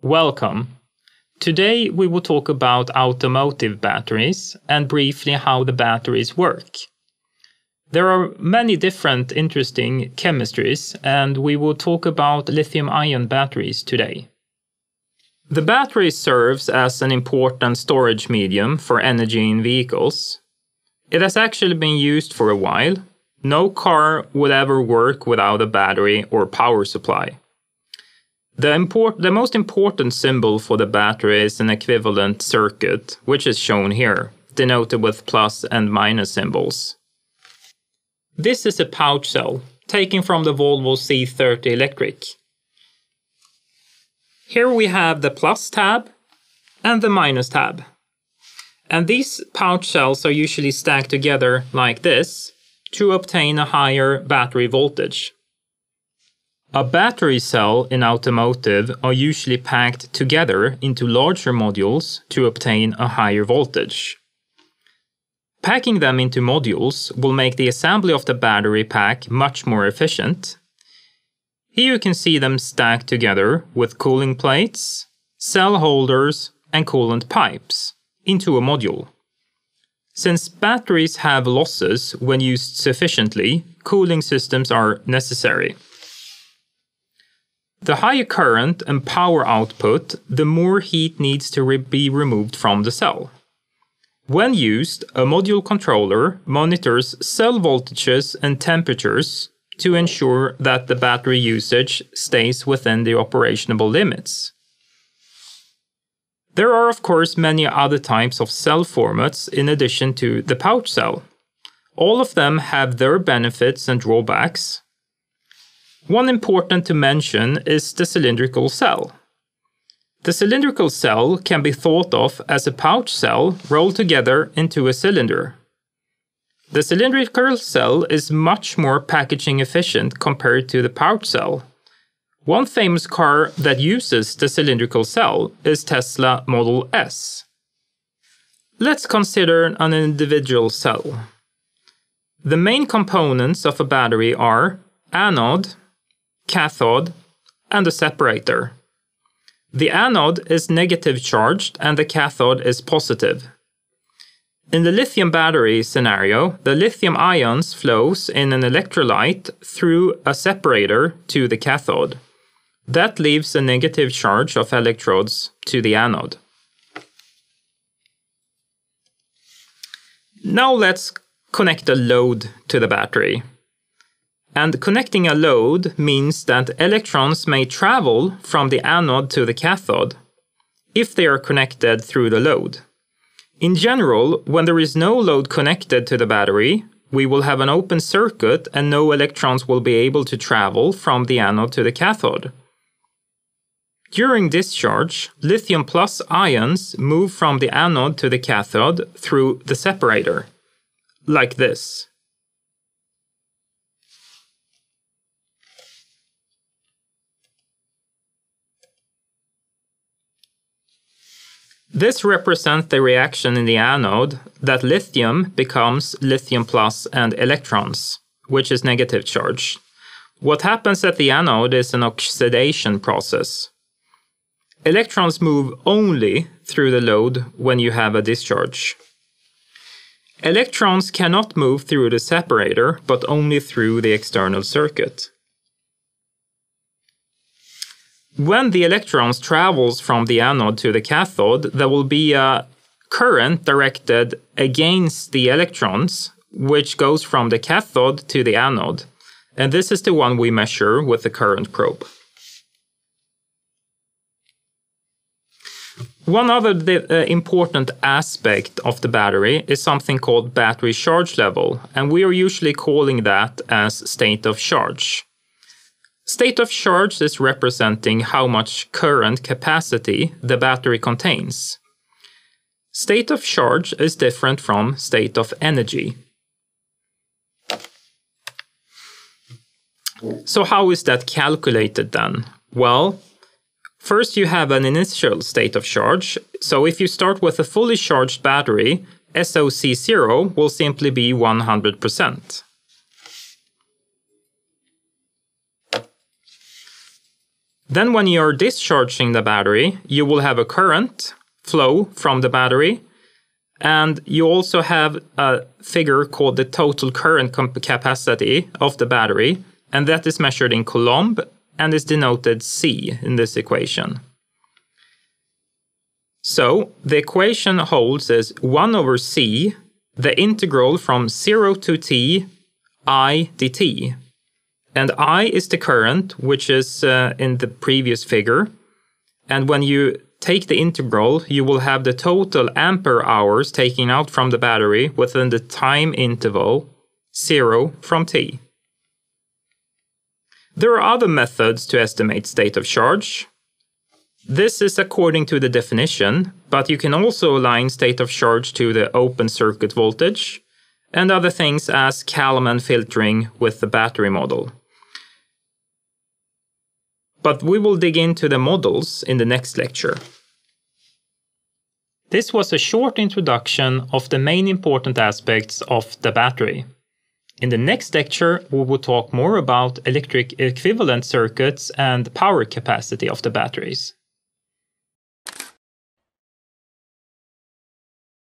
Welcome. Today we will talk about automotive batteries and briefly how the batteries work. There are many different interesting chemistries and we will talk about lithium-ion batteries today. The battery serves as an important storage medium for energy in vehicles. It has actually been used for a while. No car would ever work without a battery or power supply. The most important symbol for the battery is an equivalent circuit, which is shown here, denoted with plus and minus symbols. This is a pouch cell, taken from the Volvo C30 Electric. Here we have the plus tab and the minus tab. And these pouch cells are usually stacked together like this to obtain a higher battery voltage. A battery cell in automotive are usually packed together into larger modules to obtain a higher voltage. Packing them into modules will make the assembly of the battery pack much more efficient. Here you can see them stacked together with cooling plates, cell holders, and coolant pipes into a module. Since batteries have losses when used sufficiently, cooling systems are necessary. The higher current and power output, the more heat needs to be removed from the cell. When used, a module controller monitors cell voltages and temperatures to ensure that the battery usage stays within the operational limits. There are of course many other types of cell formats in addition to the pouch cell. All of them have their benefits and drawbacks. One important to mention is the cylindrical cell. The cylindrical cell can be thought of as a pouch cell rolled together into a cylinder. The cylindrical cell is much more packaging efficient compared to the pouch cell. One famous car that uses the cylindrical cell is Tesla Model S. Let's consider an individual cell. The main components of a battery are anode, cathode, and a separator. The anode is negative charged and the cathode is positive. In the lithium battery scenario, the lithium ions flows in an electrolyte through a separator to the cathode. That leaves a negative charge of electrodes to the anode. Now let's connect a load to the battery. And connecting a load means that electrons may travel from the anode to the cathode if they are connected through the load. In general, when there is no load connected to the battery, we will have an open circuit and no electrons will be able to travel from the anode to the cathode. During discharge, lithium plus ions move from the anode to the cathode through the separator, like this. This represents the reaction in the anode that lithium becomes lithium plus and electrons, which is negative charge. What happens at the anode is an oxidation process. Electrons move only through the load when you have a discharge. Electrons cannot move through the separator, but only through the external circuit. When the electrons travels from the anode to the cathode, there will be a current directed against the electrons, which goes from the cathode to the anode. And this is the one we measure with the current probe. One other important aspect of the battery is something called battery charge level, and we are usually calling that as state of charge. State of charge is representing how much current capacity the battery contains. State of charge is different from state of energy. So how is that calculated then? Well, first you have an initial state of charge. So if you start with a fully charged battery, SOC0 will simply be 100%. Then when you're discharging the battery, you will have a current flow from the battery, and you also have a figure called the total current capacity of the battery, and that is measured in coulomb and is denoted C in this equation. So the equation holds as 1 over C, the integral from 0 to t, I dt. And I is the current, which is in the previous figure. And when you take the integral, you will have the total ampere hours taken out from the battery within the time interval 0 from t. There are other methods to estimate state of charge. This is according to the definition, but you can also align state of charge to the open circuit voltage and other things as Kalman filtering with the battery model. But we will dig into the models in the next lecture. This was a short introduction of the main important aspects of the battery. In the next lecture, we will talk more about electric equivalent circuits and power capacity of the batteries.